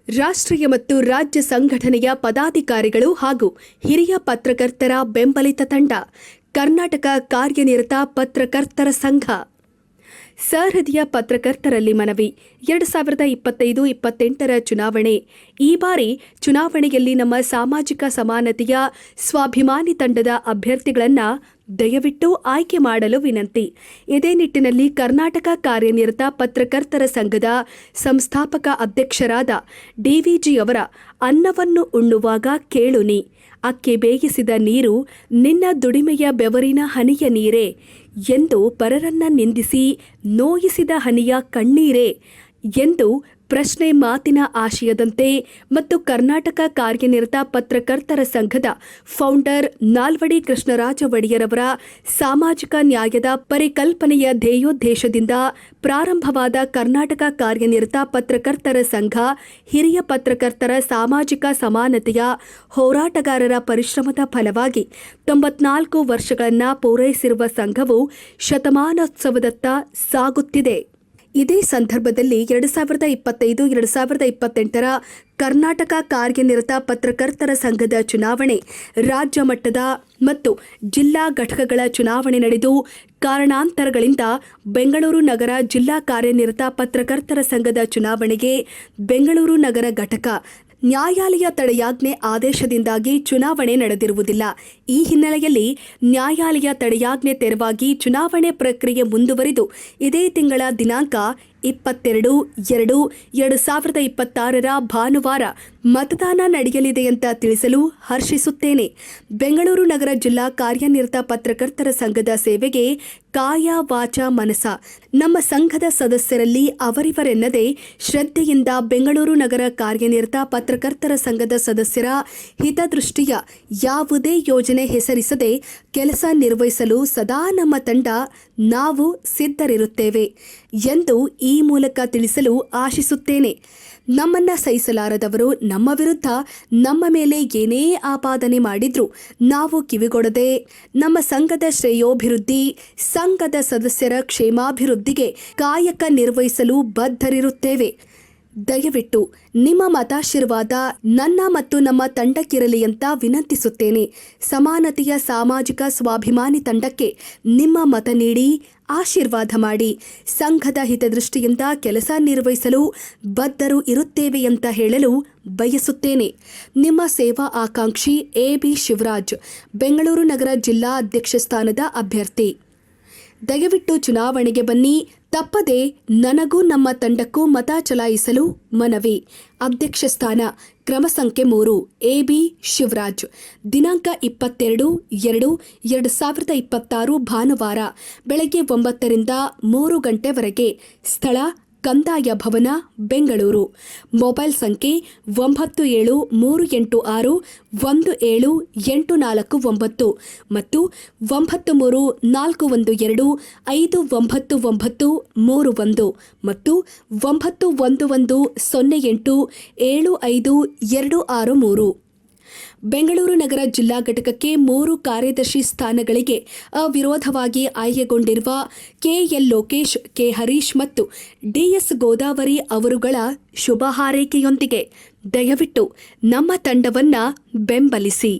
ರಾಷ್ಟ್ರೀಯ ಮತ್ತು ರಾಜ್ಯ ಸಂಘಟನೆಯ ಪದಾಧಿಕಾರಿಗಳು ಹಾಗೂ ಹಿರಿಯ ಪತ್ರಕರ್ತರ ಬೆಂಬಲಿತ ತಂಡ ಕರ್ನಾಟಕ ಕಾರ್ಯನಿರತ ಪತ್ರಕರ್ತರ ಸಂಘ. ಸಹೃದಯ ಪತ್ರಕರ್ತರಲ್ಲಿ ಮನವಿ. 2025-28 ಚುನಾವಣೆ. ಈ ಬಾರಿ ಚುನಾವಣೆಯಲ್ಲಿ ನಮ್ಮ ಸಾಮಾಜಿಕ ಸಮಾನತೆಯ ಸ್ವಾಭಿಮಾನಿ ತಂಡದ ಅಭ್ಯರ್ಥಿಗಳನ್ನು ದಯವಿಟ್ಟು ಆಯ್ಕೆ ಮಾಡಲು ವಿನಂತಿ. ಇದೇ ನಿಟ್ಟಿನಲ್ಲಿ ಕರ್ನಾಟಕ ಕಾರ್ಯನಿರತ ಪತ್ರಕರ್ತರ ಸಂಘದ ಸಂಸ್ಥಾಪಕ ಅಧ್ಯಕ್ಷರಾದ ಡಿವಿಜಿ ಅವರ ಅನ್ನವನ್ನು ಉಣ್ಣುವಾಗ ಕೇಳುನಿ, ಅಕ್ಕಿ ಬೇಯಿಸಿದ ನೀರು ನಿನ್ನ ದುಡಿಮೆಯ ಬೆವರಿನ ಹನಿಯ ನೀರೇ ಎಂದು ಪರರನ್ನ ನಿಂದಿಸಿ ನೋಯಿಸಿದ ಹನಿಯ ಕಣ್ಣೀರೇ ಎಂದು ಪ್ರಶ್ನೆ ಮಾತಿನ ಆಶಯದಂತೆ ಮತ್ತು ಕರ್ನಾಟಕ ಕಾರ್ಯನಿರತ ಪತ್ರಕರ್ತರ ಸಂಘದ ಫೌಂಡರ್ ನಾಲ್ವಡಿ ಕೃಷ್ಣರಾಜ ಒಡೆಯರವರ ಸಾಮಾಜಿಕ ನ್ಯಾಯದ ಪರಿಕಲ್ಪನೆಯ ಧ್ಯೇಯೋದ್ದೇಶದಿಂದ ಪ್ರಾರಂಭವಾದ ಕರ್ನಾಟಕ ಕಾರ್ಯನಿರತ ಪತ್ರಕರ್ತರ ಸಂಘ ಹಿರಿಯ ಪತ್ರಕರ್ತರ ಸಾಮಾಜಿಕ ಸಮಾನತೆಯ ಹೋರಾಟಗಾರರ ಪರಿಶ್ರಮದ ಫಲವಾಗಿ 94 ವರ್ಷಗಳನ್ನು ಪೂರೈಸಿರುವ ಸಂಘವು ಶತಮಾನೋತ್ಸವದತ್ತ ಸಾಗುತ್ತಿದೆ. ಇದೇ ಸಂದರ್ಭದಲ್ಲಿ 2025-2028 ಕರ್ನಾಟಕ ಕಾರ್ಯನಿರತ ಪತ್ರಕರ್ತರ ಸಂಘದ ಚುನಾವಣೆ, ರಾಜ್ಯ ಮಟ್ಟದ ಮತ್ತು ಜಿಲ್ಲಾ ಘಟಕಗಳ ಚುನಾವಣೆ ನಡೆದು ಕಾರಣಾಂತರಗಳಿಂದ ಬೆಂಗಳೂರು ನಗರ ಜಿಲ್ಲಾ ಕಾರ್ಯನಿರತ ಪತ್ರಕರ್ತರ ಸಂಘದ ಚುನಾವಣೆಗೆ ಬೆಂಗಳೂರು ನಗರ ಘಟಕ ನ್ಯಾಯಾಲಯ ತಡೆಯಾಜ್ಞೆ ಆದೇಶದಿಂದಾಗಿ ಚುನಾವಣೆ ನಡೆದಿರುವುದಿಲ್ಲ. ಈ ಹಿನ್ನೆಲೆಯಲ್ಲಿ ನ್ಯಾಯಾಲಯ ತಡೆಯಾಜ್ಞೆ ತೆರವಾಗಿ ಚುನಾವಣೆ ಪ್ರಕ್ರಿಯೆ ಮುಂದುವರಿದು ಇದೇ ತಿಂಗಳ ದಿನಾಂಕ 22/2/2026 ಭಾನುವಾರ ಮತದಾನ ನಡೆಯಲಿದೆ ಅಂತ ತಿಳಿಸಲು ಹರ್ಷಿಸುತ್ತೇನೆ. ಬೆಂಗಳೂರು ನಗರ ಜಿಲ್ಲಾ ಕಾರ್ಯನಿರತ ಪತ್ರಕರ್ತರ ಸಂಘದ ಸೇವೆಗೆ ಕಾಯ ವಾಚ ಮನಸ ನಮ್ಮ ಸಂಘದ ಸದಸ್ಯರಲ್ಲಿ ಅವರಿವರೆನ್ನದೇ ಶ್ರದ್ಧೆಯಿಂದ ಬೆಂಗಳೂರು ನಗರ ಕಾರ್ಯನಿರತ ಪತ್ರಕರ್ತರ ಸಂಘದ ಸದಸ್ಯರ ಹಿತದೃಷ್ಟಿಯ ಯಾವುದೇ ಯೋಜನೆ ಹೆಸರಿಸದೆ ಕೆಲಸ ನಿರ್ವಹಿಸಲು ಸದಾ ನಮ್ಮ ತಂಡ ನಾವು ಸಿದ್ಧರಿರುತ್ತೇವೆ ಎಂದು ಈ ಮೂಲಕ ತಿಳಿಸಲು ಆಶಿಸುತ್ತೇನೆ. ನಮ್ಮನ್ನ ಸಹಿಸಲಾರದವರು ನಮ್ಮ ವಿರುದ್ಧ ನಮ್ಮ ಮೇಲೆ ಏನೇ ಆಪಾದನೆ ಮಾಡಿದ್ರೂ ನಾವು ಕಿವಿಗೊಡದೆ ನಮ್ಮ ಸಂಘದ ಶ್ರೇಯೋಭಿವೃದ್ಧಿ, ಸಂಘದ ಸದಸ್ಯರ ಕ್ಷೇಮಾಭಿವೃದ್ಧಿಗೆ ಕಾಯಕ ನಿರ್ವಹಿಸಲು ಬದ್ಧರಿರುತ್ತೇವೆ. ದಯವಿಟ್ಟು ನಿಮ್ಮ ಮತಾಶೀರ್ವಾದ ನನ್ನ ಮತ್ತು ನಮ್ಮ ತಂಡಕ್ಕಿರಲಿ ಅಂತ ವಿನಂತಿಸುತ್ತೇನೆ. ಸಮಾನತೆಯ ಸಾಮಾಜಿಕ ಸ್ವಾಭಿಮಾನಿ ತಂಡಕ್ಕೆ ನಿಮ್ಮ ಮತ ನೀಡಿ ಆಶೀರ್ವಾದ ಮಾಡಿ. ಸಂಘದ ಹಿತದೃಷ್ಟಿಯಿಂದ ಕೆಲಸ ನಿರ್ವಹಿಸಲು ಬದ್ಧರು ಇರುತ್ತೇವೆ ಅಂತ ಹೇಳಲು ಬಯಸುತ್ತೇನೆ. ನಿಮ್ಮ ಸೇವಾ ಆಕಾಂಕ್ಷಿ ಎ.ಬಿ. ಶಿವರಾಜ್, ಬೆಂಗಳೂರು ನಗರ ಜಿಲ್ಲಾ ಅಧ್ಯಕ್ಷ ಸ್ಥಾನದ ಅಭ್ಯರ್ಥಿ. ದಯವಿಟ್ಟು ಚುನಾವಣೆಗೆ ಬನ್ನಿ, ತಪ್ಪದೆ ನನಗೂ ನಮ್ಮ ತಂಡಕ್ಕೂ ಮತ ಚಲಾಯಿಸಲು ಮನವಿ. ಅಧ್ಯಕ್ಷ ಸ್ಥಾನ ಕ್ರಮ ಸಂಖ್ಯೆ 3 ಎ.ಬಿ. ಶಿವರಾಜ್. ದಿನಾಂಕ 22/2/2026 ಭಾನುವಾರ ಬೆಳಗ್ಗೆ 9 ರಿಂದ 3 ಗಂಟೆವರೆಗೆ. ಸ್ಥಳ ಕಂದಾಯ ಭವನ, ಬೆಂಗಳೂರು. ಮೊಬೈಲ್ ಸಂಖ್ಯೆ 9736178449 ಮತ್ತು 9341259931 ಮತ್ತು 9110875263. ಬೆಂಗಳೂರು ನಗರ ಜಿಲ್ಲಾ ಘಟಕಕ್ಕೆ 3 ಕಾರ್ಯದರ್ಶಿ ಸ್ಥಾನಗಳಿಗೆ ಅವಿರೋಧವಾಗಿ ಆಯ್ಕೆಗೊಂಡಿರುವ ಕೆ.ಎಲ್. ಲೋಕೇಶ್, ಕೆ. ಹರೀಶ್ ಮತ್ತು ಡಿ.ಎಸ್. ಗೋದಾವರಿ ಅವರುಗಳ ಶುಭ ಹಾರೈಕೆಯೊಂದಿಗೆ ದಯವಿಟ್ಟು ನಮ್ಮ ತಂಡವನ್ನು ಬೆಂಬಲಿಸಿ.